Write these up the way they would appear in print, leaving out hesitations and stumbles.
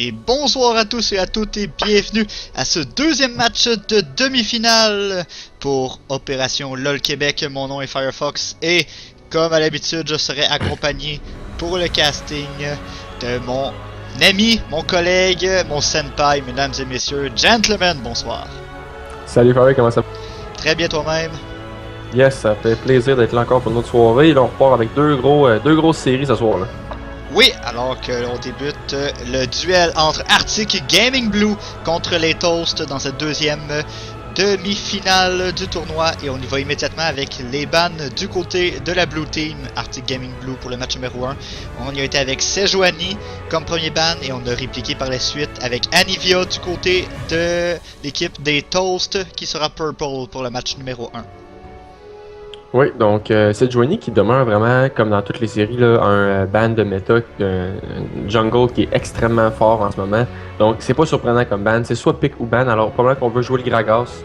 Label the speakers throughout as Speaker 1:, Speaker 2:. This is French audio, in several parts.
Speaker 1: Et bonsoir à tous et à toutes et bienvenue à ce deuxième match de demi-finale pour Opération LOL Québec. Mon nom est Firefox et comme à l'habitude je serai accompagné pour le casting de mon ami, mon collègue, mon senpai, mesdames et messieurs, gentlemen, bonsoir.
Speaker 2: Salut Fabien, comment ça va?
Speaker 1: Très bien toi-même.
Speaker 2: Yes, ça fait plaisir d'être là encore pour une autre soirée. Là, on repart avec deux grosses séries ce soir-là.
Speaker 1: Oui, alors que l'on débute le duel entre Arctic Gaming Blue contre les Toasts dans cette deuxième demi-finale du tournoi. Et on y va immédiatement avec les bans du côté de la Blue Team, Arctic Gaming Blue pour le match numéro 1. On y a été avec Sejuani comme premier ban et on a répliqué par la suite avec Anivia du côté de l'équipe des Toasts qui sera Purple pour le match numéro 1.
Speaker 2: Oui, donc Sejuani qui demeure vraiment, comme dans toutes les séries, là, un ban de méta, un jungle qui est extrêmement fort en ce moment. Donc c'est pas surprenant comme ban, c'est soit pick ou ban, alors probablement qu'on veut jouer le Gragas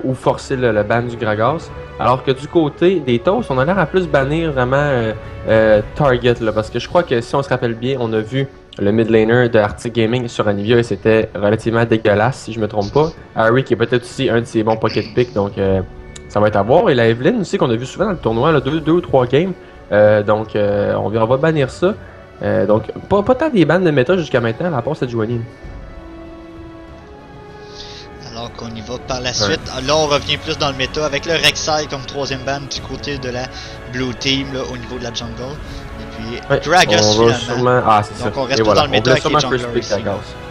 Speaker 2: ou forcer le ban du Gragas. Alors que du côté des Toasts, on a l'air à plus bannir vraiment Target, là, parce que je crois que si on se rappelle bien, on a vu le mid laner de Arctic Gaming sur Anivia et c'était relativement dégueulasse si je me trompe pas. Harry qui est peut-être aussi un de ses bons pocket pick, donc... ça va être à voir. Et la Evelyn aussi, qu'on a vu souvent dans le tournoi, là, deux ou trois games. Donc, on va bannir ça. Donc, pas tant des bans de méta jusqu'à maintenant, à la part Sejuani.
Speaker 1: Alors qu'on y va par la suite. Là, on revient plus dans le méta avec le Rek'Sai comme troisième ban du côté de la Blue Team là, au niveau de la jungle. Et puis, Gragas finalement.
Speaker 2: Sûrement... Ah, c'est
Speaker 1: donc,
Speaker 2: ça.
Speaker 1: on reste plus dans le méta avec les junglers ici.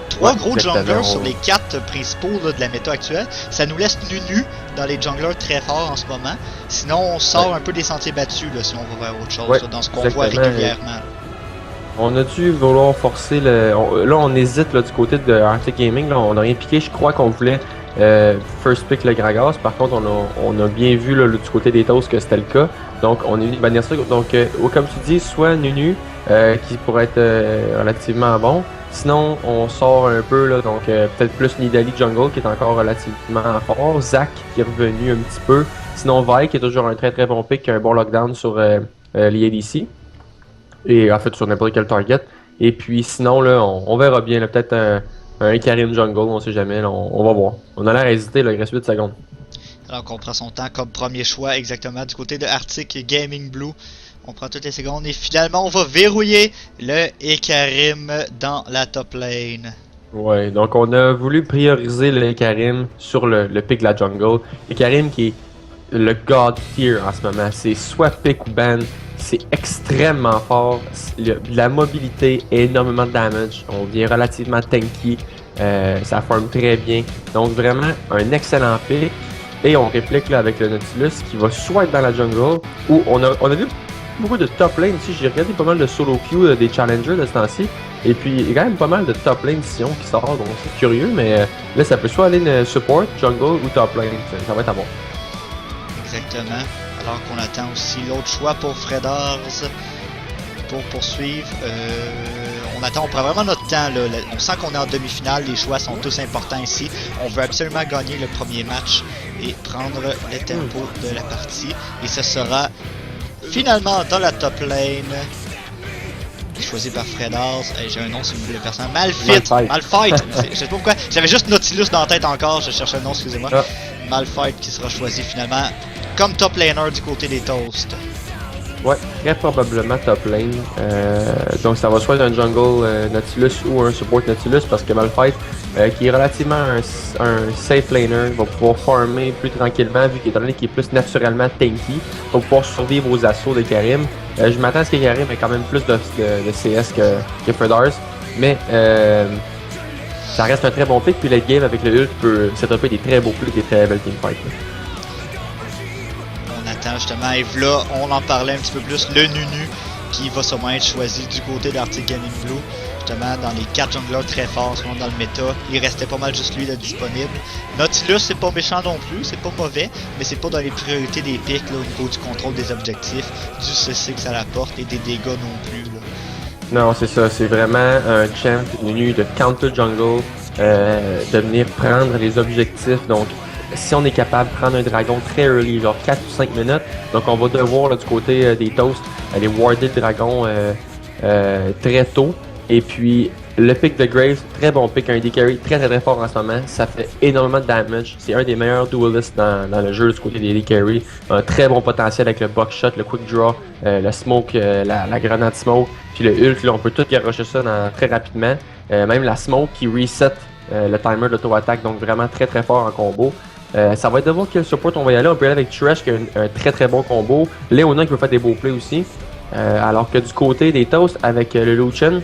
Speaker 1: Trois gros junglers sur les 4 principaux là, de la méta actuelle. Ça nous laisse nu dans les junglers très forts en ce moment. Sinon, on sort un peu des sentiers battus là, si on va vers autre chose, là, dans ce qu'on voit régulièrement.
Speaker 2: On a dû vouloir forcer le... Là, on hésite là, du côté de Arctic Gaming. Là, on a rien piqué. Je crois qu'on voulait first pick le Gragas. Par contre, on a bien vu là, du côté des Toasts que c'était le cas. Donc, on est venu bannir ça. Donc, comme tu dis, soit Nunu, qui pourrait être relativement bon. Sinon, on sort un peu, là, donc peut-être plus Nidalee Jungle qui est encore relativement fort. Zac qui est revenu un petit peu. Sinon, Vi qui est toujours un très très bon pick, qui a un bon lockdown sur les ADC. Et en fait, sur n'importe quel target. Et puis sinon, là, on verra bien. Peut-être un Karim Jungle, on sait jamais. Là, on va voir. On a l'air à hésiter, là, il reste 8 secondes.
Speaker 1: Alors qu'on prend son temps comme premier choix exactement du côté de Arctic Gaming Blue. On prend toutes les secondes et finalement on va verrouiller le Ekarim dans la top lane.
Speaker 2: Ouais, donc on a voulu prioriser le Ekarim sur le pick de la jungle. Ekarim qui est le god tier en ce moment. C'est soit pick ou ban. C'est extrêmement fort. La mobilité, énormément de damage. On devient relativement tanky. Ça forme très bien. Donc vraiment un excellent pick. Et on réplique là avec le Nautilus qui va soit être dans la jungle ou on a vu beaucoup de top lane ici. J'ai regardé pas mal de solo queue des challengers de ce temps-ci. Et puis il y a quand même pas mal de top lane Sion qui sort. Donc c'est curieux, mais là ça peut soit aller support, jungle ou top lane. Ça va être à bon.
Speaker 1: Exactement. Alors qu'on attend aussi l'autre choix pour Freddars pour poursuivre. On prend vraiment notre temps là. On sent qu'on est en demi-finale, les choix sont tous importants ici. On veut absolument gagner le premier match et prendre le tempo de la partie. Et ce sera finalement dans la top lane, choisi par Freddars. J'ai un nom si vous voulez faire ça. Malphite. Je sais pas pourquoi. J'avais juste Nautilus dans la tête encore. Je cherchais le nom, excusez-moi. Malphite qui sera choisi finalement comme top laner du côté des Toasts.
Speaker 2: Ouais, très probablement top lane. Donc ça va soit être un jungle Nautilus ou un support Nautilus parce que Malphite, qui est relativement un safe laner, va pouvoir farmer plus tranquillement vu qu'il est plus naturellement tanky, va pouvoir survivre aux assauts de Karim. Je m'attends à ce que Karim ait quand même plus de CS que Freddars, mais ça reste un très bon pick. Puis le game avec le ult peut setuper des très beaux plays, des très belles teamfights.
Speaker 1: Justement, et là, on en parlait un petit peu plus, le Nunu qui va sûrement être choisi du côté d'Arctic Gaming Blue. Justement, dans les 4 junglers très forts, selon dans le méta, il restait pas mal juste lui là, disponible. Nautilus, c'est pas méchant non plus, c'est pas mauvais, mais c'est pas dans les priorités des picks là, au niveau du contrôle des objectifs, du CC que ça apporte et des dégâts non plus. Là.
Speaker 2: Non, c'est ça, c'est vraiment un champ Nunu de counter jungle, de venir prendre les objectifs, donc si on est capable de prendre un dragon très early, genre 4 ou 5 minutes, donc on va devoir là, du côté des Toasts aller warder le dragon très tôt. Et puis le pick de Graves, très bon pick, un D-carry très très très fort en ce moment. Ça fait énormément de damage. C'est un des meilleurs duelists dans le jeu du côté des D-carry. Un très bon potentiel avec le buckshot, le quick draw, le smoke, la grenade smoke, puis le ult. Là, on peut tout garocher ça très rapidement. Même la smoke qui reset le timer d'auto-attaque, donc vraiment très très fort en combo. Ça va être de voir quel support on va y aller. On peut y aller avec Thresh qui a un très très bon combo. Leona qui peut faire des beaux plays aussi. Alors que du côté des Toasts avec le Lucian,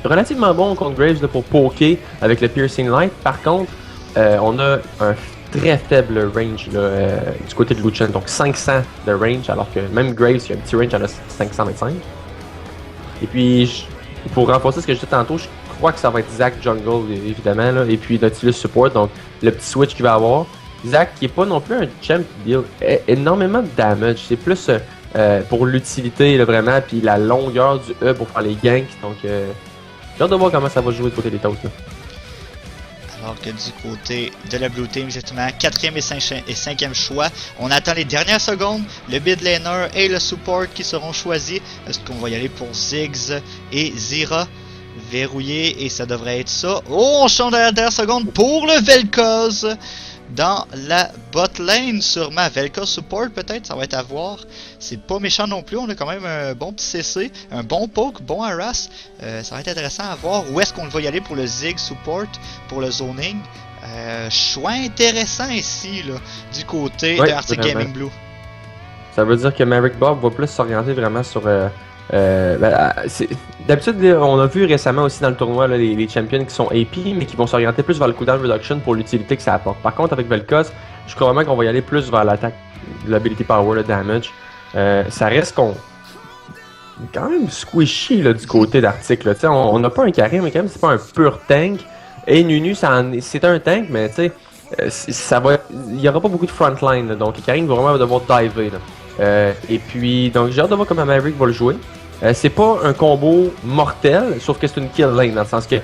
Speaker 2: relativement bon contre Graves là, pour poker avec le Piercing Light. Par contre, on a un très faible range là, du côté de Lucian, donc 500 de range, alors que même Graves, il a un petit range à 525. Et puis, pour renforcer ce que je disais tantôt, je crois que ça va être Zac Jungle, évidemment, là, et puis Nautilus Support, donc le petit switch qu'il va avoir. Zac, qui est pas non plus un champ qui deal énormément de damage, c'est plus pour l'utilité là, vraiment, puis la longueur du E pour faire les ganks, donc j'ai hâte de voir comment ça va jouer du côté des Toasts.
Speaker 1: Alors que du côté de la Blue Team, justement, 4e et 5e choix. On attend les dernières secondes. Le mid laner et le support qui seront choisis. Est-ce qu'on va y aller pour Ziggs et Zyra? Verrouillé et ça devrait être ça. Oh, on change à la dernière seconde pour le Vel'Koz dans la bot lane, sûrement. Vel'Koz support peut-être, ça va être à voir. C'est pas méchant non plus, on a quand même un bon petit CC, un bon poke, bon harass. Ça va être intéressant à voir. Où est-ce qu'on va y aller pour le Ziggs support, pour le zoning? Choix intéressant ici, là, du côté de Arctic Gaming Blue.
Speaker 2: Ça veut dire que Maverick Bob va plus s'orienter vraiment sur... d'habitude, on a vu récemment aussi dans le tournoi là, les champions qui sont AP, mais qui vont s'orienter plus vers le cooldown reduction pour l'utilité que ça apporte. Par contre, avec Vel'Koz, je crois vraiment qu'on va y aller plus vers l'attaque, l'ability power, le damage. Ça reste qu'on quand même squishy là, du côté d'Arctic. On n'a pas un carré, mais quand même, c'est pas un pur tank. Et Nunu, c'est un tank, mais tu sais, il n'y aura pas beaucoup de frontline. Donc, Karim va vraiment devoir diver. Et puis, donc, j'ai hâte de voir comment Maverick va le jouer. C'est pas un combo mortel, sauf que c'est une kill lane, dans le sens que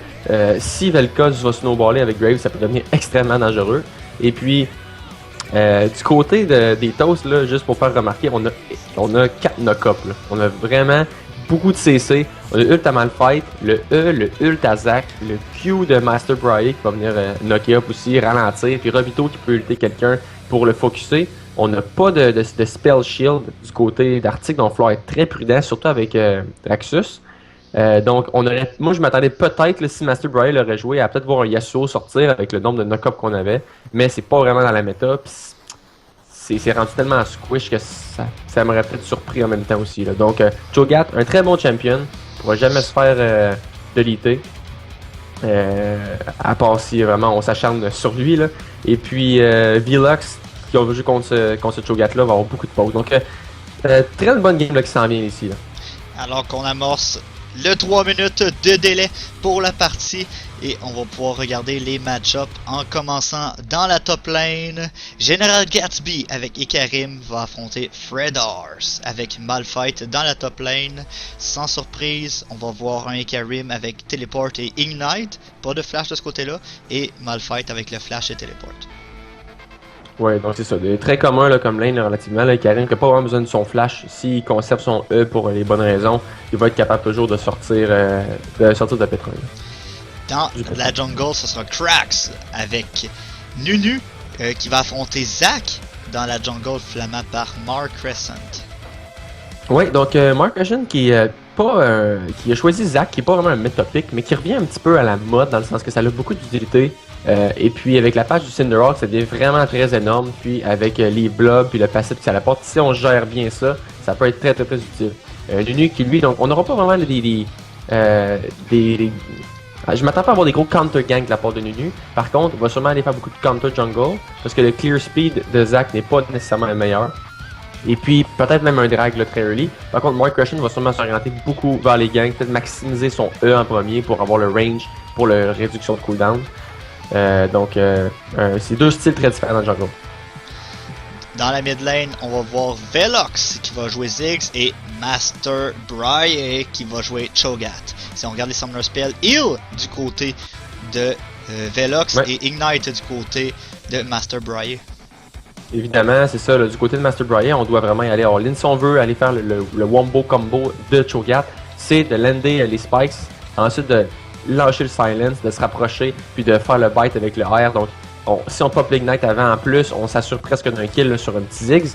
Speaker 2: si Vel'Koz va snowballer avec Graves, ça peut devenir extrêmement dangereux. Et puis, du côté des Toasts, là, juste pour faire remarquer, on a 4 knock-up. On a vraiment beaucoup de CC. On a ult à Malphite, le E, le ult à Zac, le Q de Master Briar qui va venir knocker up aussi, ralentir, puis Robito qui peut ulter quelqu'un pour le focuser. On n'a pas de spell shield du côté d'Arctic, donc il va falloir être très prudent, surtout avec Draxus. Donc, moi je m'attendais peut-être, là, si Master Briar l'aurait joué, à peut-être voir un Yasuo sortir avec le nombre de knock-up qu'on avait, mais c'est pas vraiment dans la méta. C'est rendu tellement squish que ça m'aurait peut-être surpris en même temps aussi. Là. Donc, Cho'Gath, un très bon champion, pourra jamais se faire deliter. À part si vraiment on s'acharne sur lui. Là. Et puis, Velox, qui a joué contre ce Cho'Gath-là, va avoir beaucoup de pauses. Donc, très bonne game là, qui s'en vient ici. Là.
Speaker 1: Alors qu'on amorce le 3 minutes de délai pour la partie et on va pouvoir regarder les match-ups en commençant dans la top lane. General Gatsby avec Ikarim va affronter Fredars avec Malphite dans la top lane. Sans surprise, on va voir un Ikarim avec Teleport et Ignite, pas de flash de ce côté-là, et Malphite avec le flash et Teleport.
Speaker 2: Ouais, donc c'est ça. Très commun là, comme lane relativement. Ikarim qui n'a pas vraiment besoin de son flash. S'il conserve son E pour les bonnes raisons, il va être capable toujours de sortir de pétrole.
Speaker 1: Dans la jungle, ce sera Krax avec Nunu qui va affronter Zac dans la jungle flamant par Mark Crescent.
Speaker 2: Oui, donc Mark Crescent qui a choisi Zac, qui n'est pas vraiment un meta pick, mais qui revient un petit peu à la mode dans le sens que ça a beaucoup d'utilité. Et puis avec la page du Cinderhawk, ça devient vraiment très énorme. Puis avec les blobs puis le passif que ça apporte, si on gère bien ça, ça peut être très très très utile. Nunu qui lui, donc on n'aura pas vraiment je m'attends pas à avoir des gros counter ganks de la part de Nunu. Par contre, on va sûrement aller faire beaucoup de counter jungle parce que le clear speed de Zac n'est pas nécessairement le meilleur. Et puis peut-être même un drag là, très early. Par contre, Mark Crescent va sûrement s'orienter beaucoup vers les ganks, peut-être maximiser son E en premier pour avoir le range pour la réduction de cooldown. Donc, c'est deux styles très différents dans le jungle.
Speaker 1: Dans la mid lane, on va voir Velox qui va jouer Ziggs et Master Briar qui va jouer Cho'Gath. Si on regarde les Summoner Spells, Heal du côté de Velox et Ignite du côté de Master Briar.
Speaker 2: Évidemment, c'est ça. Là, du côté de Master Briar, on doit vraiment y aller all-in. Si on veut aller faire le wombo combo de Cho'Gath, c'est de lander les spikes, ensuite de lâcher le silence, de se rapprocher, puis de faire le bite avec le R. Donc, si on pop l'Ignite avant en plus, on s'assure presque d'un kill là, sur un petit Ziggs.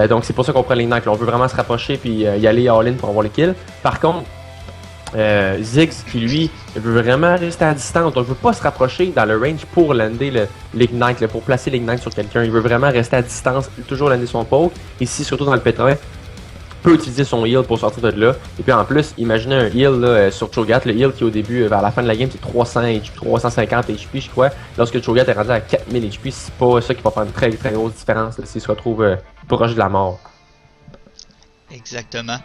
Speaker 2: Donc, c'est pour ça qu'on prend l'Ignite. On veut vraiment se rapprocher puis y aller all-in pour avoir le kill. Par contre, Ziggs, qui lui, veut vraiment rester à distance. Donc, il veut pas se rapprocher dans le range pour lander l'Ignite, pour placer l'Ignite sur quelqu'un. Il veut vraiment rester à distance, toujours lander son poke. Ici, surtout dans le P3, peut utiliser son heal pour sortir de là. Et puis en plus, imaginez un heal là, sur Cho'Gath. Le heal qui au début, vers la fin de la game, c'est 350 HP, je crois. Lorsque Cho'Gath est rendu à 4000 HP, c'est pas ça qui va faire une très très grosse différence s'il se retrouve proche de la mort.
Speaker 1: Exactement.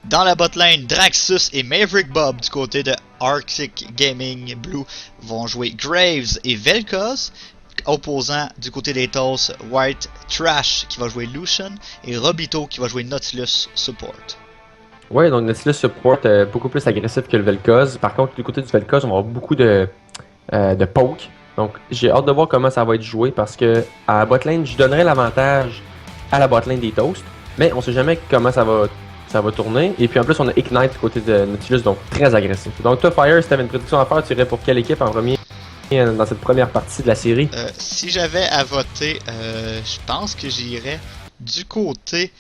Speaker 1: Dans la botlane, Draxus et Maverick Bob du côté de Arctic Gaming Blue vont jouer Graves et Vel'Koz. Opposant du côté des Toss, White Trash qui va jouer Lucian et Robito qui va jouer Nautilus Support.
Speaker 2: Ouais, donc Nautilus Support beaucoup plus agressif que le Vel'Koz. Par contre, du côté du Vel'Koz, on va avoir beaucoup de poke. Donc j'ai hâte de voir comment ça va être joué parce que à la botlane, je donnerais l'avantage à la botlane des Toasts, mais on sait jamais comment ça va tourner. Et puis en plus, on a Ignite du côté de Nautilus, donc très agressif. Donc toi, Fire, si tu avais une prédiction à faire, tu irais pour quelle équipe en premier dans cette première partie de la série?
Speaker 1: Si j'avais à voter, je pense que j'irais du côté,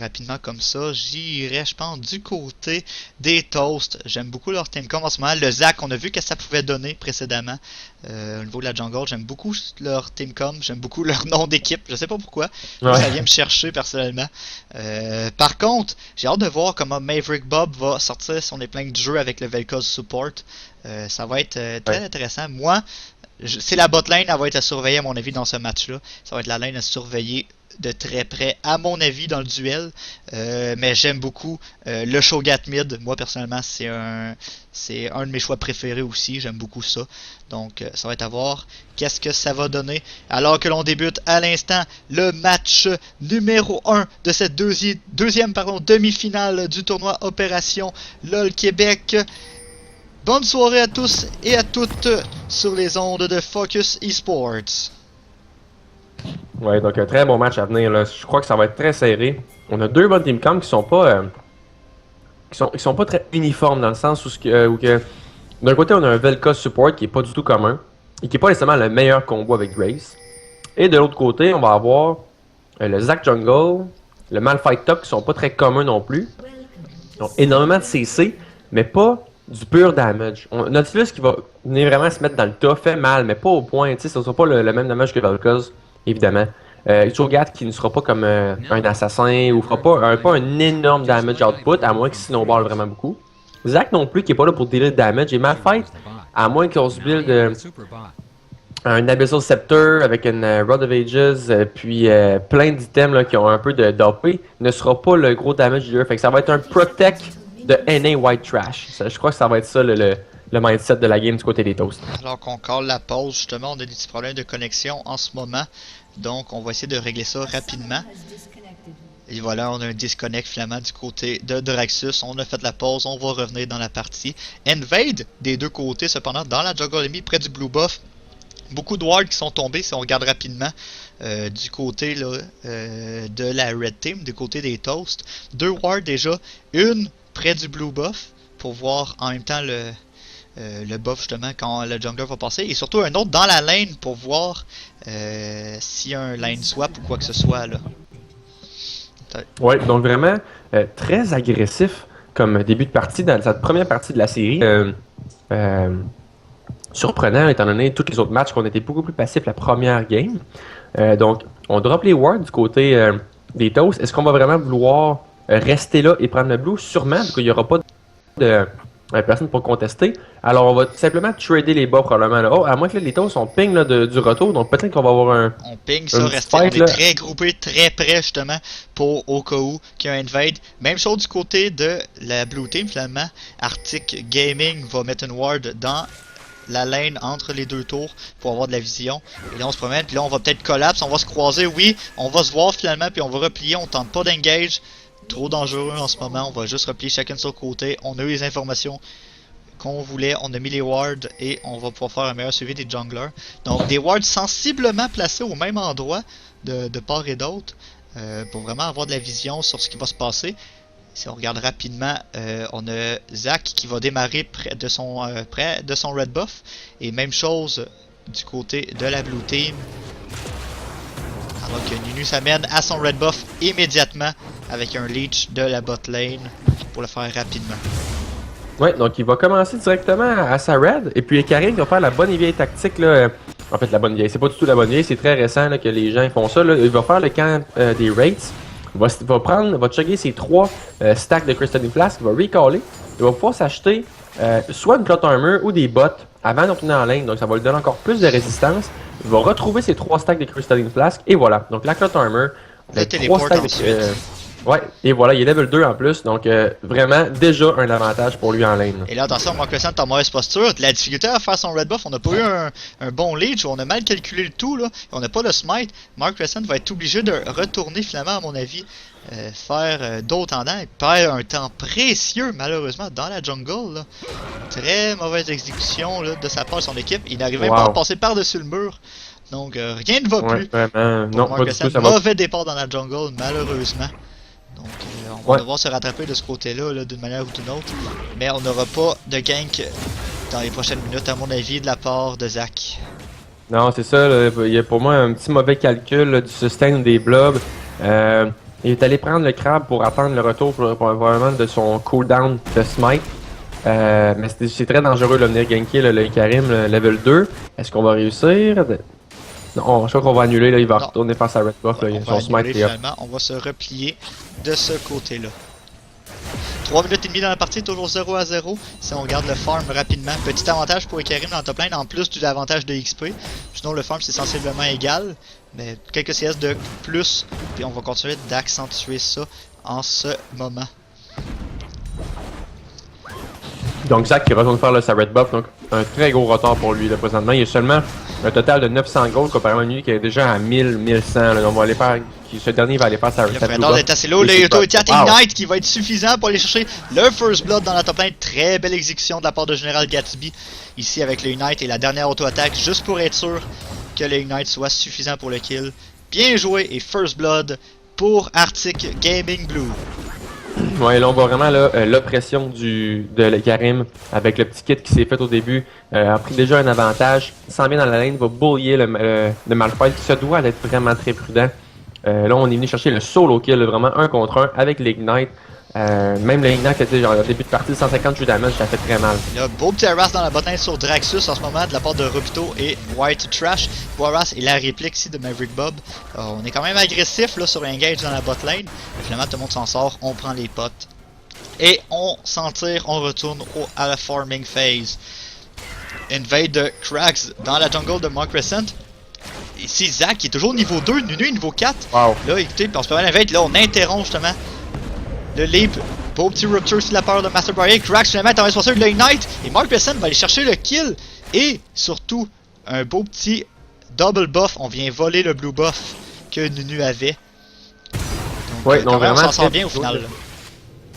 Speaker 1: rapidement comme ça, j'irais, je pense, du côté des Toasts. J'aime beaucoup leur teamcom en ce moment. Le Zac, on a vu que ça pouvait donner précédemment. Au niveau de la jungle, j'aime beaucoup leur teamcom, j'aime beaucoup leur nom d'équipe. Je sais pas pourquoi, ouais. Ça vient me chercher personnellement. Par contre, j'ai hâte de voir comment Maverick Bob va sortir son épingle du jeu avec le Vel'Koz Support. Ça va être très intéressant. Moi, c'est la botlane, elle va être à surveiller à mon avis dans ce match-là. Ça va être la lane à surveiller de très près, à mon avis, dans le duel. Mais j'aime beaucoup le Cho'Gath mid. Moi, personnellement, c'est un de mes choix préférés aussi. J'aime beaucoup ça. Donc, ça va être à voir qu'est-ce que ça va donner. Alors que l'on débute à l'instant le match numéro 1 de cette deuxième demi-finale du tournoi Opération LOL Québec. Bonne soirée à tous et à toutes sur les ondes de Focus Esports.
Speaker 2: Ouais, donc un très bon match à venir là. Je crois que ça va être très serré. On a deux bonnes teamcom qui sont pas très uniformes dans le sens où d'un côté on a un Vel'Koz Support qui est pas du tout commun et qui est pas nécessairement le meilleur combo avec Graves. Et de l'autre côté, on va avoir le Zac Jungle, le Malphite Top qui sont pas très communs non plus. Donc énormément de CC, mais pas du pur damage. Nautilus qui va venir vraiment se mettre dans le tas fait mal, mais pas au point, tu sais, ça sera pas le même damage que Vel'Koz, évidemment. Cho'Gath qui ne sera pas comme un assassin ou fera pas un énorme damage output, à moins qu'il snowball vraiment beaucoup. Zac non plus qui est pas là pour dealer de damage, et Malphite, à moins qu'on se build un Abyssal Scepter avec une Rod of Ages, puis plein d'items qui ont un peu d'AP, ne sera pas le gros damage dealer. Fait que ça va être un Protect de NA White Trash. Je crois que ça va être ça le mindset de la game du côté des Toasts.
Speaker 1: Alors qu'on call la pause, justement, on a des petits problèmes de connexion en ce moment. Donc on va essayer de régler ça rapidement. Et voilà, on a un disconnect finalement du côté de Draxus. On a fait la pause, on va revenir dans la partie. Invade des deux côtés, cependant, dans la jungle ennemie, près du blue buff. Beaucoup de wards qui sont tombés, si on regarde rapidement, du côté là, de la red team, du côté des Toasts. Deux wards déjà, une près du blue buff, pour voir en même temps le buff justement quand le jungler va passer, et surtout un autre dans la lane pour voir s'il y a un lane swap ou quoi que ce soit là.
Speaker 2: Ouais, donc vraiment très agressif comme début de partie dans cette première partie de la série. Surprenant étant donné tous les autres matchs qu'on était beaucoup plus passifs la première game. Donc on drop les wards du côté des Toasts. Est-ce qu'on va vraiment vouloir rester là et prendre le blue? Sûrement, parce qu'il n'y aura pas de personne pour contester. Alors on va simplement trader les bas probablement là. Oh, à moins que là, les Toasts sont ping là, du retour, donc peut-être qu'on va avoir un...
Speaker 1: On ping ça, rester, on est très groupé, très près justement pour au cas où qu'il y a un invade. Même chose du côté de la blue team finalement. Arctic Gaming va mettre une ward dans la lane entre les deux tours pour avoir de la vision. Et là on se promène, puis là on va peut-être collapse, on va se croiser, oui, on va se voir finalement, puis on va replier, on tente pas d'engage. Trop dangereux en ce moment, on va juste replier chacun de son côté. On a eu les informations qu'on voulait, on a mis les wards et on va pouvoir faire un meilleur suivi des junglers. Donc des wards sensiblement placés au même endroit de part et d'autre pour vraiment avoir de la vision sur ce qui va se passer. Si on regarde rapidement, on a Zac qui va démarrer près de son red buff. Et même chose du côté de la blue team. Alors que Nunu s'amène à son red buff immédiatement avec un leech de la bot lane pour le faire rapidement.
Speaker 2: Ouais, donc il va commencer directement à sa red. Et puis Karim va faire la bonne et vieille tactique là. En fait, la bonne vieille, c'est pas du tout la bonne vieille, c'est très récent là, que les gens font ça. Là. Il va faire le camp des Wraiths. Il va chugger ses 3 stacks de Crystalline Flask, il va recaller, il va pouvoir s'acheter soit une plot armor ou des bots avant d'obtenir en lane, donc ça va lui donner encore plus de résistance. Il va retrouver ses 3 stacks de Crystalline Flask, et voilà. Donc la plot armor,
Speaker 1: le 3 stacks de
Speaker 2: ouais, et voilà, il est level 2 en plus, donc vraiment déjà un avantage pour lui en lane.
Speaker 1: Et là, attention, Mark Crescent est en mauvaise posture. La difficulté à faire son red buff, on n'a pas eu un bon leech, on a mal calculé le tout, là. On n'a pas de smite. Mark Crescent va être obligé de retourner finalement, à mon avis, faire d'autres tendants. Il perd un temps précieux, malheureusement, dans la jungle, là. Très mauvaise exécution là, de sa part de son équipe. Il n'arrive même pas à passer par-dessus le mur. Donc rien ne va plus.
Speaker 2: Vraiment, non,
Speaker 1: Mark Crescent, mauvais départ dans la jungle, malheureusement. Donc on va devoir se rattraper de ce côté-là d'une manière ou d'une autre. Mais on n'aura pas de gank dans les prochaines minutes à mon avis de la part de Zac.
Speaker 2: Non, c'est ça, là, il y a pour moi un petit mauvais calcul là, du sustain des blobs. Il est allé prendre le crabe pour attendre le retour probablement de son cooldown de smite. Mais c'est très dangereux de venir ganker le Karim le level 2. Est-ce qu'on va réussir? Non, je crois qu'on va annuler, là, il va retourner faire sa red buff, là, son smite
Speaker 1: finalement, on va se replier de ce côté-là. 3 minutes et demie dans la partie, toujours 0-0. Si on regarde le farm rapidement, petit avantage pour Karim dans le top lane, en plus du avantage de XP. Sinon le farm c'est sensiblement égal, mais quelques CS de plus, puis on va continuer d'accentuer ça en ce moment.
Speaker 2: Donc Zac qui retourne faire sa red buff, donc un très gros retard pour lui là, présentement. Il y a seulement un total de 900 gold comparé à lui qui est déjà à 1100. Là. On va aller faire, ce dernier va aller faire sa red buff. Le
Speaker 1: Fredor est assez low, le Utility Ignite qui va être suffisant pour aller chercher le First Blood dans la top lane. Très belle exécution de la part de Général Gatsby ici avec le Ignite et la dernière auto-attaque juste pour être sûr que le Ignite soit suffisant pour le kill. Bien joué et First Blood pour Arctic Gaming Blue.
Speaker 2: Ouais, là on voit vraiment l'oppression de Karim avec le petit kit qui s'est fait au début. A pris déjà un avantage, s'en vient dans la lane, va bullier le Malphite qui se doit d'être vraiment très prudent. Là on est venu chercher le solo kill, vraiment 1 contre 1 avec l'Ignite. Même l'Ignite était genre au début de partie 158 damage, ça fait très mal.
Speaker 1: Il y a beau petit harass dans la botlane sur Draxus en ce moment de la part de Rubito et White Trash. Beau harass et la réplique ici de Maverick Bob. On est quand même agressif là sur l'engage dans la botlane. Finalement tout le monde s'en sort, on prend les potes. Et on s'en tire, on retourne à la farming phase. Invade de Cracks dans la jungle de Mark Crescent. Ici Zac qui est toujours niveau 2, Nunu niveau 4.
Speaker 2: Wow.
Speaker 1: Là écoutez, on se permet l'invade, là on interrompt justement le leap. Beau petit rupture sur la part de Master Barrier. Cracks finalement est en responsable de l'Ignite. Et Mark Crescent va aller chercher le kill. Et surtout, un beau petit double buff. On vient voler le blue buff que Nunu avait. Donc,
Speaker 2: ouais, donc vraiment,
Speaker 1: on s'en sort bien au final.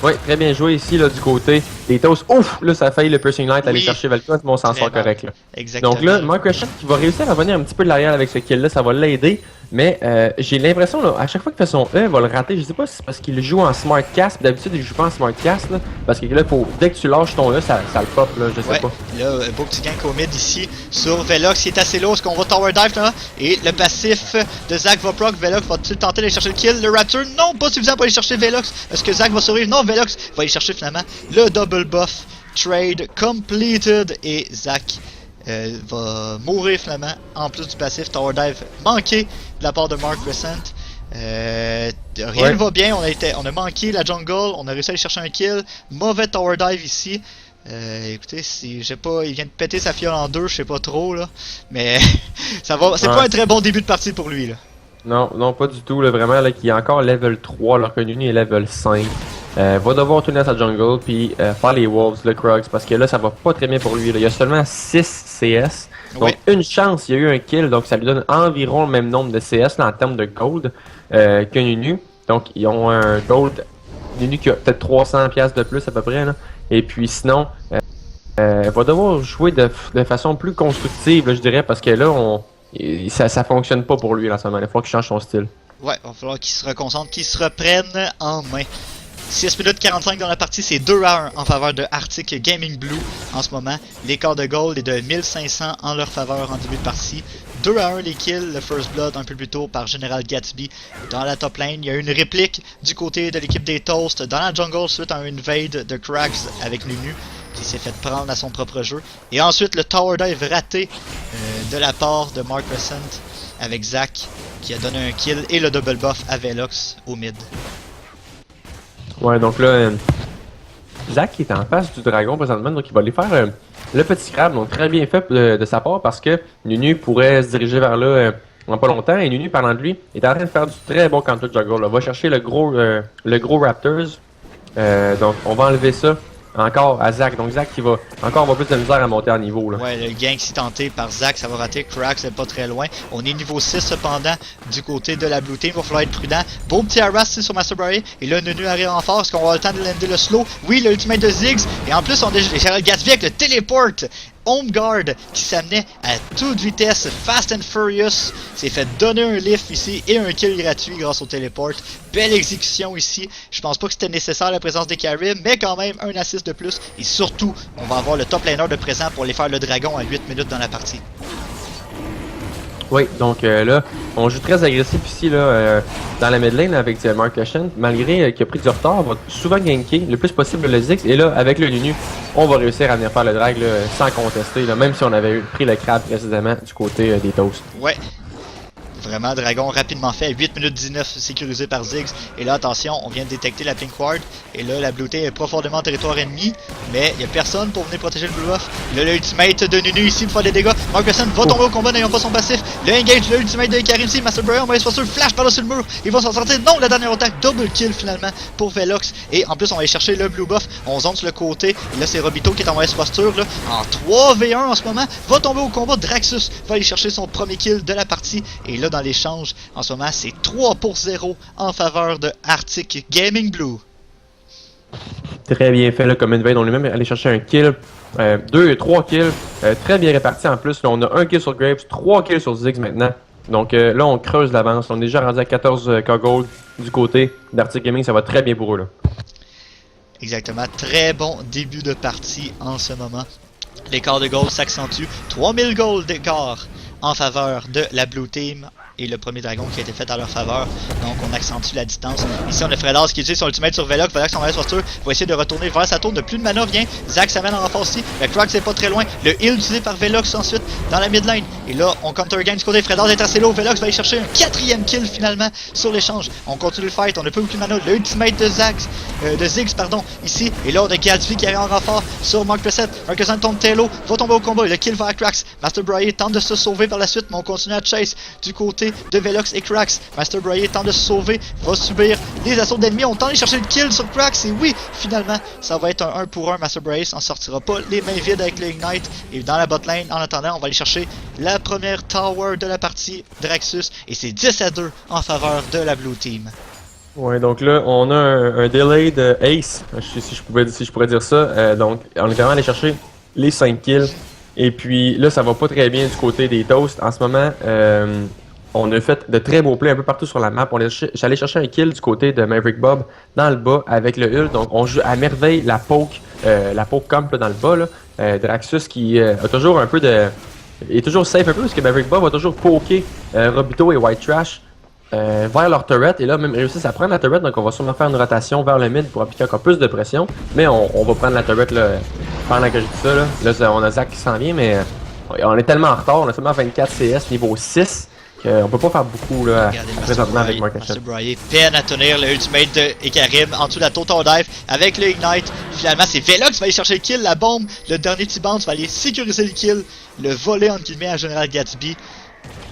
Speaker 2: Oui, très bien joué ici là, du côté des Toasts. Ouf! Là, ça a failli le Piercing Light aller chercher Valkyrie, mais on s'en sort correct. Là.
Speaker 1: Exactement.
Speaker 2: Donc là, Mark Crescent qui va réussir à venir un petit peu de l'arrière avec ce kill-là, ça va l'aider. Mais j'ai l'impression, là, à chaque fois qu'il fait son E, il va le rater. Je sais pas si c'est parce qu'il joue en Smart Cast. D'habitude, il joue pas en Smart Cast. Là, parce que là, dès que tu lâches ton E, ça le pop. Là, je sais pas.
Speaker 1: Là, beau petit gank au mid ici sur Velox qui est assez lourd. Est-ce qu'on va Tower Dive là? Et le passif de Zac va proc. Velox va-t-il tenter d'aller chercher le kill? Le Raptor, non, pas suffisant pour aller chercher Velox. Est-ce que Zac va survivre? Non, Velox va aller chercher finalement le double buff. Trade completed. Et Zac va mourir finalement en plus du passif Tower Dive manqué de la part de Mark Crescent. Rien ne va bien, on a manqué la jungle, on a réussi à aller chercher un kill. Mauvais Tower Dive ici. Écoutez, si j'ai pas, il vient de péter sa fiole en deux, je sais pas trop là, mais ça va, c'est pas un très bon début de partie pour lui là.
Speaker 2: Non, non, pas du tout là, vraiment là, qui est encore level 3 alors que Nunu est level 5. Va devoir tourner à sa jungle puis faire les wolves, le Krugs, parce que là ça va pas très bien pour lui. Là. Il y a seulement 6 CS. Donc une chance, il y a eu un kill, donc ça lui donne environ le même nombre de CS là, en termes de gold que Nunu. Donc ils ont un gold, Nunu qui a peut-être 300$ de plus à peu près. Là. Et puis sinon, va devoir jouer de façon plus constructive, là, je dirais, parce que là ça fonctionne pas pour lui là, en ce moment. Il faut qu'il change son style.
Speaker 1: Ouais, il va falloir qu'il se reconcentre, qu'il se reprenne en main. 6 minutes 45 dans la partie, c'est 2-1 en faveur de Arctic Gaming Blue en ce moment. L'écart de gold est de 1500 en leur faveur en début de partie. 2-1 les kills, le first blood un peu plus tôt par General Gatsby dans la top lane. Il y a une réplique du côté de l'équipe des Toasts dans la jungle suite à un invade de Cracks avec Nunu qui s'est fait prendre à son propre jeu. Et ensuite le tower dive raté de la part de Mark Crescent avec Zach qui a donné un kill et le double buff à Velox au mid.
Speaker 2: Ouais, donc là, Zach est en face du dragon présentement, donc il va aller faire le petit grab, donc très bien fait de sa part parce que Nunu pourrait se diriger vers là en pas longtemps et Nunu, parlant de lui, est en train de faire du très bon counter jungle. Là. Va chercher le gros Raptors, donc on va enlever ça encore à Zach. Donc Zach qui va encore avoir plus de misère à monter en niveau. Là.
Speaker 1: Ouais, le gank si tenté par Zach, ça va rater. Cracks c'est pas très loin. On est niveau 6 cependant du côté de la Blue Team. Il va falloir être prudent. Beau petit harass sur Master Barry. Et là, Nunu arrive en force. Est-ce qu'on va avoir le temps de lander le slow? Oui, le ultimate de Ziggs. Et en plus, on a Gerald Gatsby avec le téléport. Home Guard qui s'amenait à toute vitesse, Fast and Furious, s'est fait donner un lift ici et un kill gratuit grâce au téléport. Belle exécution ici. Je pense pas que c'était nécessaire la présence des Caribs, mais quand même un assist de plus. Et surtout, on va avoir le top laner de présent pour aller faire le dragon à 8 minutes dans la partie.
Speaker 2: Oui, donc là, on joue très agressif ici là, dans la mid lane avec Mark Crescent. Malgré qu'il a pris du retard, on va souvent ganker le plus possible le Ziggs. Et là, avec le Nunu, on va réussir à venir faire le drag là, sans contester, là, même si on avait pris le crab précédemment du côté des Toasts.
Speaker 1: Ouais. Vraiment, Dragon rapidement fait, 8 minutes 19 sécurisé par Ziggs. Et là, attention, on vient de détecter la Pink Ward. Et là, la Blue Team est profondément en territoire ennemi. Mais il n'y a personne pour venir protéger le Blue Buff. Là, l'ultimate de Nunu ici pour faire des dégâts. Mark Crescent va tomber au combat n'ayant pas son passif. Le engage, le ultimate de Karim ici. Master Brian, on va se flash par-dessus le mur. Ils vont s'en sortir. Non, la dernière attaque, double kill finalement pour Velox. Et en plus, on va aller chercher le Blue Buff. On zone sur le côté. Et là, c'est Robito qui est en mauvaise posture. Là, en 3v1 en ce moment. Va tomber au combat. Draxus va aller chercher son premier kill de la partie. Et là, dans l'échange, en ce moment, c'est 3-0 en faveur de Arctic Gaming Blue.
Speaker 2: Très bien fait là, comme invade. On est même allé chercher un kill. 2 et 3 kills. Très bien répartis en plus. Là, on a un kill sur Graves, 3 kills sur Ziggs maintenant. Donc là, on creuse l'avance. On est déjà rendu à 14 K-Gold du côté d'Arctic Gaming. Ça va très bien pour eux. Là.
Speaker 1: Exactement. Très bon début de partie en ce moment. L'écart de gold s'accentue. 3000 gold d'écart en faveur de la Blue Team. Et le premier dragon qui a été fait à leur faveur. Donc on accentue la distance. Ici on a Fredas qui utilise son ultimate sur Velox. Velox en mauvaise posture. Va essayer de retourner vers sa tour. De plus de mana vient. Zach s'amène en renfort aussi. Le Croc c'est pas très loin. Le heal utilisé par Velox ensuite dans la mid lane. Et là on counter gain du côté. Fredas est assez low. Velox va aller chercher un 4ème kill finalement sur l'échange. On continue le fight. On n'a pas beaucoup de mana. Le ultimate de Ziggs pardon ici. Et là on a Gatsby qui arrive en renfort sur Mark Crescent. Mark Crescent tombe Taylor. Va tomber au combat. Et le kill va à Cracks. Master Brian tente de se sauver par la suite. Mais on continue à chase du côté de Velox et Cracks. Master Brian tente de se sauver, va subir des assauts d'ennemis. On tente de chercher le kill sur Cracks et oui, finalement, ça va être un 1 pour 1. Master Brian s'en sortira pas les mains vides avec le Ignite. Et dans la bot lane, en attendant, on va aller chercher la première tower de la partie Draxus et c'est 10-2 en faveur de la Blue Team.
Speaker 2: Ouais, donc là, on a un delay de Ace, si je pourrais dire ça. Donc, on est vraiment allé chercher les 5 kills. Et puis là, ça va pas très bien du côté des Toasts. En ce moment, on a fait de très beaux plays un peu partout sur la map. J'allais chercher un kill du côté de Maverick Bob dans le bas avec le ult. Donc on joue à merveille la poke comp là, dans le bas. Là. Draxus qui a toujours un peu de... est toujours safe un peu parce que Maverick Bob va toujours poker Robito et White Trash vers leur turret. Et là, même réussissent à prendre la turret. Donc on va sûrement faire une rotation vers le mid pour appliquer encore plus de pression. Mais on va prendre la turret là, pendant que je dis ça. Là, on a Zach qui s'en vient, mais on est tellement en retard. On a seulement 24 CS niveau 6. On peut pas faire beaucoup là, présentement avec Mark Crescent.
Speaker 1: Master Brian peine à tenir le ultimate de Ikarim en dessous de la total dive avec le Ignite. Finalement, c'est Velox qui va aller chercher le kill, la bombe, le dernier petit bounce va aller sécuriser le kill, le voler entre guillemets à General Gatsby.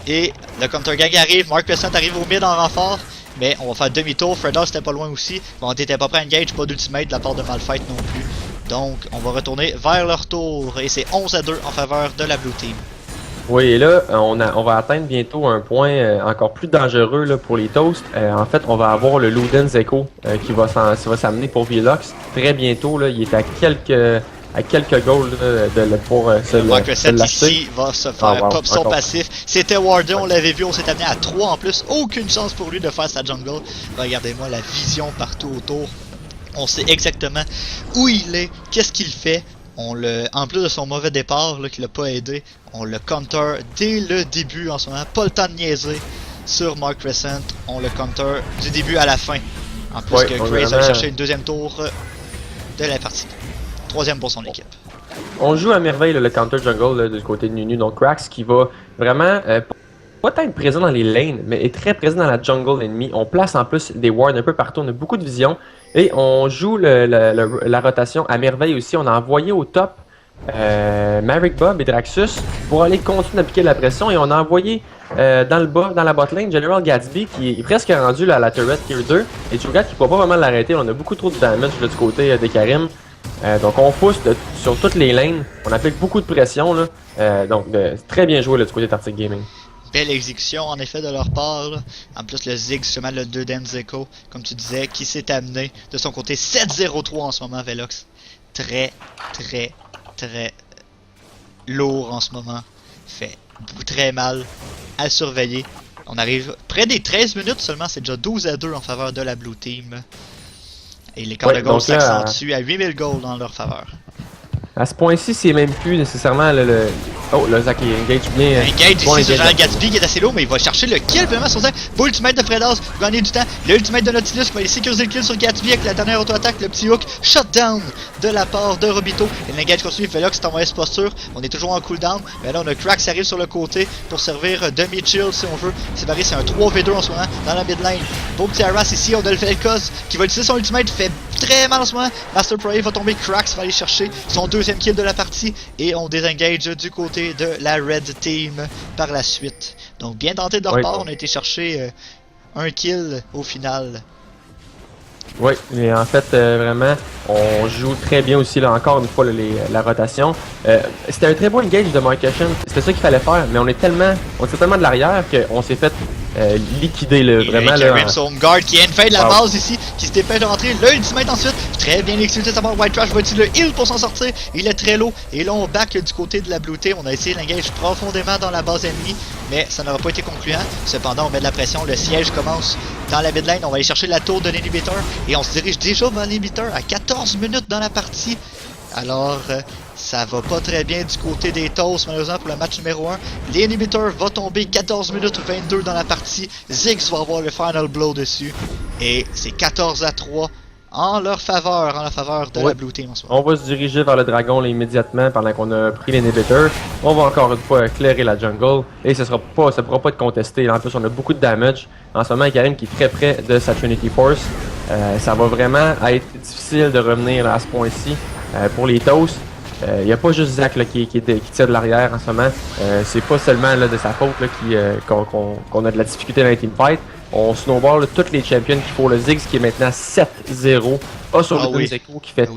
Speaker 1: Et le counter gang arrive, Mark Crescent arrive au mid en renfort. Mais on va faire demi-tour, Fredas c'était pas loin aussi. Bon, on était pas prêt à engage, pas d'ultimate de la part de Malphite non plus. Donc, on va retourner vers leur tour et c'est 11-2 en faveur de la Blue Team.
Speaker 2: Oui, et là, on va atteindre bientôt un point encore plus dangereux là, pour les Toasts. En fait, on va avoir le Luden's Echo qui va s'amener pour Velox. Très bientôt, là, il est à quelques goals pour
Speaker 1: Mark Crescent ici va se faire pop son passif. C'était Warden, on l'avait vu, on s'est amené à 3 en plus. Aucune chance pour lui de faire sa jungle. Regardez-moi la vision partout autour. On sait exactement où il est, qu'est-ce qu'il fait. En plus de son mauvais départ là, qui l'a pas aidé, on le counter dès le début en ce moment. Pas le temps de niaiser sur Mark Crescent. On le counter du début à la fin. En plus que Graves a cherché une deuxième tour de la partie. Troisième pour son équipe.
Speaker 2: On joue à merveille le counter jungle là, du côté de Nunu. Donc Krax qui va vraiment pas tant être présent dans les lanes, mais est très présent dans la jungle ennemie. On place en plus des wards un peu partout. On a beaucoup de vision. Et on joue la rotation à merveille aussi. On a envoyé au top Maverick Bob et Draxus pour aller continuer d'appliquer la pression. Et on a envoyé dans le bas, dans la botlane, General Gatsby qui est presque rendu là, à la turret tier 2. Et tu regardes qu'il ne peut pas vraiment l'arrêter. On a beaucoup trop de damage là, du côté des Karim. Donc on pousse sur toutes les lanes. On applique beaucoup de pression. Là. Donc très bien joué là, du côté d'Arctic Gaming.
Speaker 1: Belle exécution en effet de leur part. Là. En plus le Ziggs, justement le 2 Zeko, comme tu disais, qui s'est amené de son côté 7-0-3 en ce moment, Velox. Très lourd en ce moment. Fait très mal à surveiller. On arrive près des 13 minutes seulement, c'est déjà 12-2 en faveur de la Blue Team. Et l'écart de goal s'accentue à 8000 goals dans leur faveur.
Speaker 2: À ce point-ci, c'est même plus nécessairement le... Oh, là, Zach, il engage bien.
Speaker 1: Engage ici sur General Gatsby qui est assez lourd, mais il va chercher le kill vraiment sur Zach. Beau ultimate de Fredas pour gagner du temps. Le ultimate de Nautilus qui va aller sécuriser le kill sur Gatsby avec la dernière auto-attaque, le petit hook shutdown de la part de Robito. Et l'engage continue, Velox est en mauvaise posture. On est toujours en cooldown. Mais là, on a Krax qui arrive sur le côté pour servir demi-chill si on veut. C'est varié, c'est un 3v2 en ce moment dans la mid lane. Beau petit harass ici, on a le Vel'Koz qui va utiliser son ultimate, fait très mal en ce moment. Master Prey va tomber, Krax va aller chercher son deuxième kill de la partie et on désengage du côté de la Red Team par la suite. Donc bien tenté de leur part, on a été chercher un kill au final.
Speaker 2: Oui, mais en fait, vraiment, on joue très bien aussi, là, encore une fois, la rotation. C'était un très bon engage de Mark Crescent, c'était ça qu'il fallait faire, mais on était tellement de l'arrière qu'on s'est fait liquider, là, vraiment.
Speaker 1: Karim Soundguard qui a une fin de la base ici, qui se dépêche de rentrer, le ultimate ensuite, très bien exécuté sa part. White Trash va utiliser le heal pour s'en sortir, il est très low, et là on back du côté de la Blue Team, on a essayé d'engage profondément dans la base ennemie, mais ça n'aura pas été concluant. Cependant, on met de la pression, le siège commence dans la midlane, on va aller chercher la tour de l'inhibiteur, et on se dirige déjà vers l'inhibiteur à 14 minutes dans la partie. Alors, ça va pas très bien du côté des Toasts, malheureusement, pour le match numéro 1. L'inhibiteur va tomber 14 minutes 22 dans la partie. Ziggs va avoir le final blow dessus. Et c'est 14-3 en leur faveur, de la Blue Team en ce moment.
Speaker 2: On va se diriger vers le dragon là, immédiatement pendant qu'on a pris l'inhibiteur. On va encore une fois éclairer la jungle. Et ça pourra pas être contesté. En plus, on a beaucoup de damage. En ce moment, Karim qui est très près de sa Trinity Force. Ça va vraiment être difficile de revenir là, à ce point-ci pour les Toasts. Il n'y a pas juste Zach là, qui tire de l'arrière en ce moment. C'est pas seulement là, de sa faute qu'on a de la difficulté dans les teamfights. On snowball là, tous les champions qu'il faut. Le Ziggs qui est maintenant 7-0. Sur le Zeko qui fait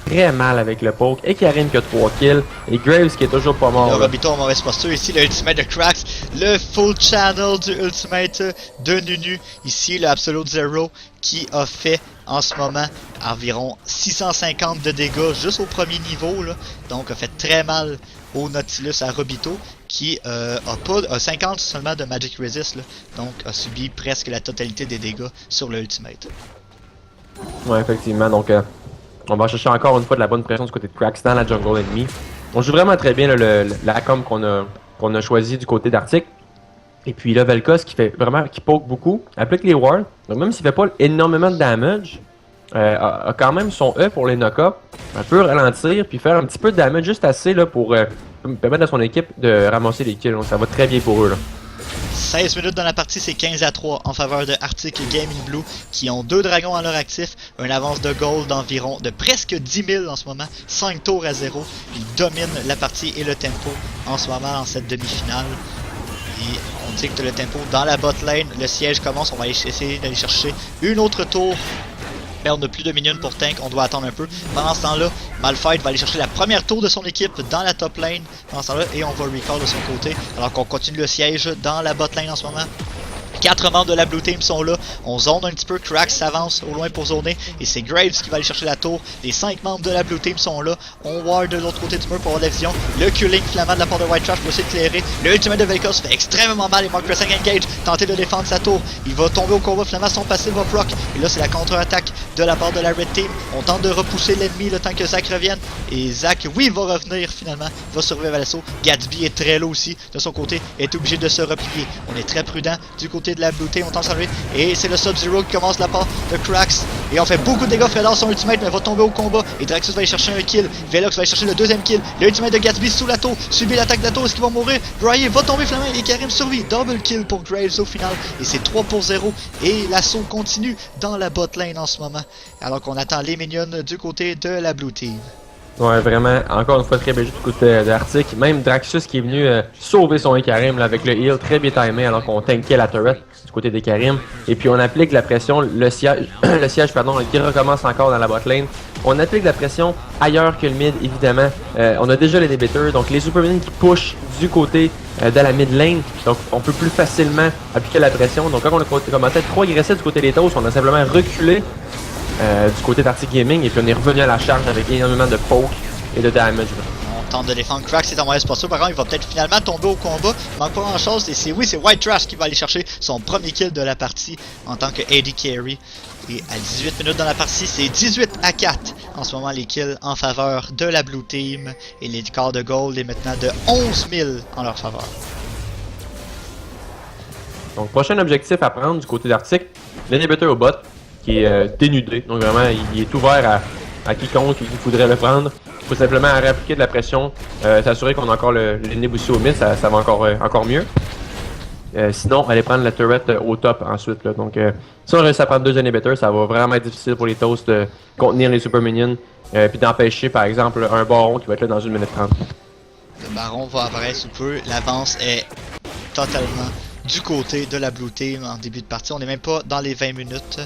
Speaker 2: très mal avec le poke. Et Karim qui a 3 kills. Et Graves qui est toujours pas mort.
Speaker 1: Le Robito en mauvaise posture. Ici le ultimate de Krax. Le full channel du ultimate de Nunu. Ici le Absolute Zero qui a fait en ce moment environ 650 de dégâts juste au premier niveau. Là. Donc a fait très mal au Nautilus à Robito qui a 50 seulement de Magic Resist. Là. Donc a subi presque la totalité des dégâts sur le ultimate.
Speaker 2: Ouais, effectivement. Donc on va chercher encore une fois de la bonne pression du côté de Krax dans la jungle ennemie. On joue vraiment très bien là, la com qu'on a choisi du côté d'Arctic. Et puis là, Vel'Koz qui poke beaucoup, applique les wards. Donc même s'il fait pas énormément de damage, a quand même son E pour les knock-up. Elle peut ralentir puis faire un petit peu de damage juste assez là, pour permettre à son équipe de ramasser les kills. Donc ça va très bien pour eux là.
Speaker 1: 16 minutes dans la partie, c'est 15-3 en faveur de Arctic et Gaming Blue qui ont 2 dragons à leur actif, une avance de gold d'environ de presque 10 000 en ce moment, 5 tours à 0. Ils dominent la partie et le tempo en ce moment dans cette demi-finale. Et on dicte le tempo dans la bot lane, le siège commence, on va essayer d'aller chercher une autre tour. Mais on n'a plus de minions pour tank, on doit attendre un peu. Pendant ce temps-là, Malphite va aller chercher la première tour de son équipe dans la top lane. Pendant ce temps-là, et on va recall de son côté. Alors qu'on continue le siège dans la bot lane en ce moment. 4 membres de la Blue Team sont là. On zone un petit peu. Krax s'avance au loin pour zoner. Et c'est Graves qui va aller chercher la tour. Les 5 membres de la Blue Team sont là. On ward de l'autre côté du mur pour avoir la vision. Le Culling flamand de la part de White Trash pour essayer de clairer. Le ultimate de Vel'Koz fait extrêmement mal. Et Mark Pressing engage. Tenter de défendre sa tour. Il va tomber au combat. Flamand, son passif va proc. Et là, c'est la contre-attaque de la part de la Red Team. On tente de repousser l'ennemi le temps que Zach revienne. Et Zach, oui, va revenir finalement. Va survivre à l'assaut. Gatsby est très low aussi. De son côté, est obligé de se replier. On est très prudent du côté de la Blue Team. On tente s'enlever. Et c'est le Sub-Zero qui commence la part de Krax. Et on fait beaucoup de dégâts. Fredar, son ultimate, mais va tomber au combat. Et Draxus va aller chercher un kill. Velox va aller chercher le deuxième kill. Le ultimate de Gatsby sous la tour. Subit l'attaque de la tour. Est-ce qu'il va mourir? Brian va tomber Flamand et Karim survit. Double kill pour Graves au final. Et c'est 3-0. Et l'assaut continue dans la bot lane en ce moment. Alors qu'on attend les minions du côté de la Blue Team.
Speaker 2: Ouais, vraiment, encore une fois, très bien du côté de Arctic. Même Draxus qui est venu sauver son Ikarim là, avec le heal, très bien timé, alors qu'on tankait la turret du côté des Karim. Et puis on applique la pression, le siège, qui recommence encore dans la bot lane. On applique la pression ailleurs que le mid, évidemment. On a déjà les inhibitors, donc les super minions qui pushent du côté de la mid lane. Donc on peut plus facilement appliquer la pression. Donc quand on a commencé à être trop agressif du côté des Toasts, on a simplement reculé du côté d'Arctic Gaming et puis on est revenu à la charge avec énormément de poke et de damage.
Speaker 1: On tente de défendre Krax, c'est en mauvaise posture. Par contre, il va peut-être finalement tomber au combat. Il manque pas grand chose et c'est White Trash qui va aller chercher son premier kill de la partie en tant que AD Carry. Et à 18 minutes dans la partie, c'est 18-4 en ce moment les kills en faveur de la Blue Team. Et l'écart de gold est maintenant de 11 000 en leur faveur.
Speaker 2: Donc prochain objectif à prendre du côté d'Arctic, l'inhibiteur au bot qui est dénudé. Donc vraiment, il est ouvert à quiconque qui voudrait le prendre. Il faut simplement réappliquer de la pression, s'assurer qu'on a encore le nib aussi au mid, ça va encore mieux. Sinon, aller prendre la turret au top ensuite. Là. Donc, si on réussit à prendre 2 inhibitors, ça va vraiment être difficile pour les Toasts de contenir les super minions, puis d'empêcher par exemple un baron qui va être là dans 1 minute 30.
Speaker 1: Le baron va apparaître sous peu, l'avance est totalement du côté de la Blue Team en début de partie. On n'est même pas dans les 20 minutes.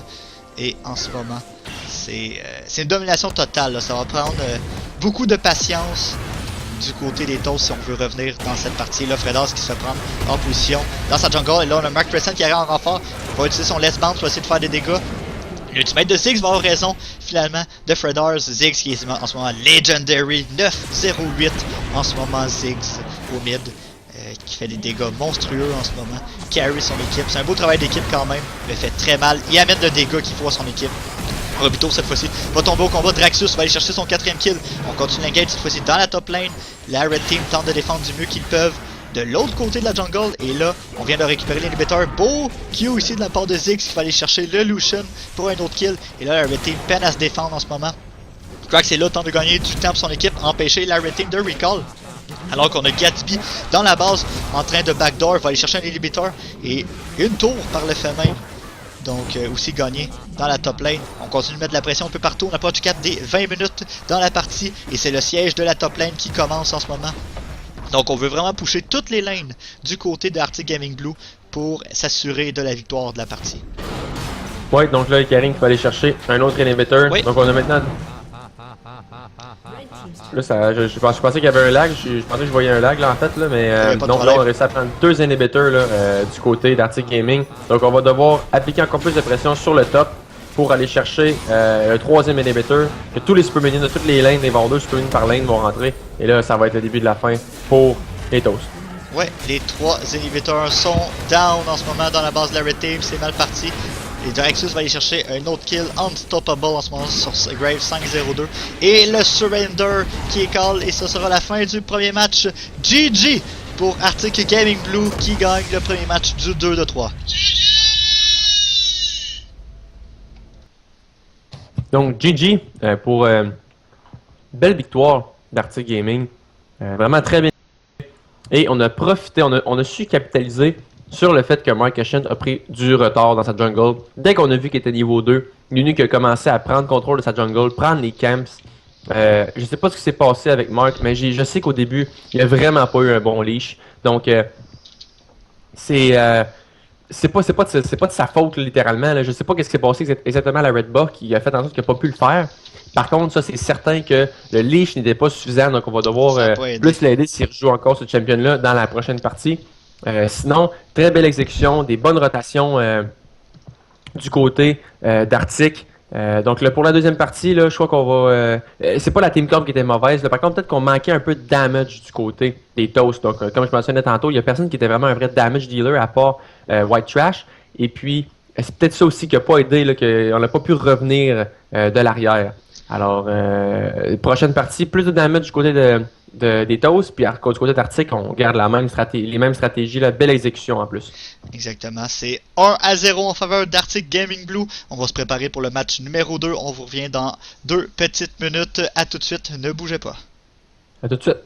Speaker 1: Et en ce moment, c'est une domination totale. Là. Ça va prendre beaucoup de patience du côté des Toasts si on veut revenir dans cette partie. Là, Fredars qui se fait prendre en position dans sa jungle. Et là, on a Mark Preston qui arrive en renfort. Il va utiliser son Let's Bounce pour essayer de faire des dégâts. L'ultimate de Ziggs va avoir raison, finalement, de Fredars. Ziggs qui est en ce moment Legendary 9-0-8 en ce moment, Ziggs au mid. Qui fait des dégâts monstrueux en ce moment, carry son équipe, c'est un beau travail d'équipe quand même, mais fait très mal, il amène le dégât qu'il faut à son équipe. Obito cette fois-ci va tomber au combat, Draxus va aller chercher son 4ème kill, on continue l'engage cette fois-ci dans la top lane, la Red Team tente de défendre du mieux qu'ils peuvent de l'autre côté de la jungle, et là, on vient de récupérer l'inhibiteur, beau Q ici de la part de Ziggs qui va aller chercher le Lucian pour un autre kill, et là la Red Team peine à se défendre en ce moment. Krax est là, tente de gagner du temps pour son équipe, empêcher la Red Team de recall. Alors qu'on a Gatsby dans la base en train de backdoor, va aller chercher un inhibiteur et une tour par le fait même. Donc aussi gagné dans la top lane. On continue de mettre de la pression un peu partout. On approche du cap des 20 minutes dans la partie et c'est le siège de la top lane qui commence en ce moment. Donc on veut vraiment pusher toutes les lanes du côté de Arctic Gaming Blue pour s'assurer de la victoire de la partie.
Speaker 2: Ouais, donc là, Karim qui va aller chercher un autre inhibiteur. Oui. Donc on a maintenant... Là, je pensais qu'il y avait un lag, je pensais que je voyais un lag là en fait, là, mais donc là on a réussi à prendre 2 inhibitors là, du côté d'Arctic Gaming. Donc on va devoir appliquer encore plus de pression sur le top pour aller chercher un 3e inhibitor. Que tous les super minions de toutes les lanes, les vendeurs super minions par lane vont rentrer. Et là ça va être le début de la fin pour les Toasts.
Speaker 1: Ouais, les 3 inhibiteurs sont down en ce moment dans la base de la Red Team, c'est mal parti. Et Draxus va aller chercher un autre kill unstoppable en ce moment sur Grave 5-0-2. Et le surrender qui est call. Et ce sera la fin du premier match. GG pour Arctic Gaming Blue qui gagne le premier match du 2-3.
Speaker 2: Donc GG pour belle victoire d'Arctic Gaming. Vraiment très bien. Et on a profité, on a su capitaliser sur le fait que Mark Ashen a pris du retard dans sa jungle. Dès qu'on a vu qu'il était niveau 2, il est venu qu'il a commencé à prendre contrôle de sa jungle, prendre les camps. Je sais pas ce qui s'est passé avec Mark, mais je sais qu'au début, il a vraiment pas eu un bon leash. Donc, c'est pas de sa faute littéralement. Là. Je sais pas ce qui s'est passé exactement à la Red Buff qui a fait en sorte qu'il n'a pas pu le faire. Par contre, ça c'est certain que le leash n'était pas suffisant, donc on va devoir plus l'aider s'il rejoue encore ce champion-là dans la prochaine partie. Sinon, très belle exécution, des bonnes rotations du côté d'Arctic. Donc là, pour la deuxième partie, là, je crois qu'on va. C'est pas la Team Corp qui était mauvaise. Là. Par contre, peut-être qu'on manquait un peu de damage du côté des Toasts. Donc, comme je mentionnais tantôt, il y a personne qui était vraiment un vrai damage dealer à part White Trash. Et puis, c'est peut-être ça aussi qui n'a pas aidé, là, qu'on n'a pas pu revenir de l'arrière. Alors, prochaine partie, plus de damage du côté des Toasts. Puis, du côté d'Arctic, on garde les mêmes stratégies. Là, belle exécution en plus.
Speaker 1: Exactement, c'est 1-0 en faveur d'Arctic Gaming Blue. On va se préparer pour le match numéro 2. On vous revient dans 2 petites minutes. À tout de suite, ne bougez pas.
Speaker 2: À tout de suite.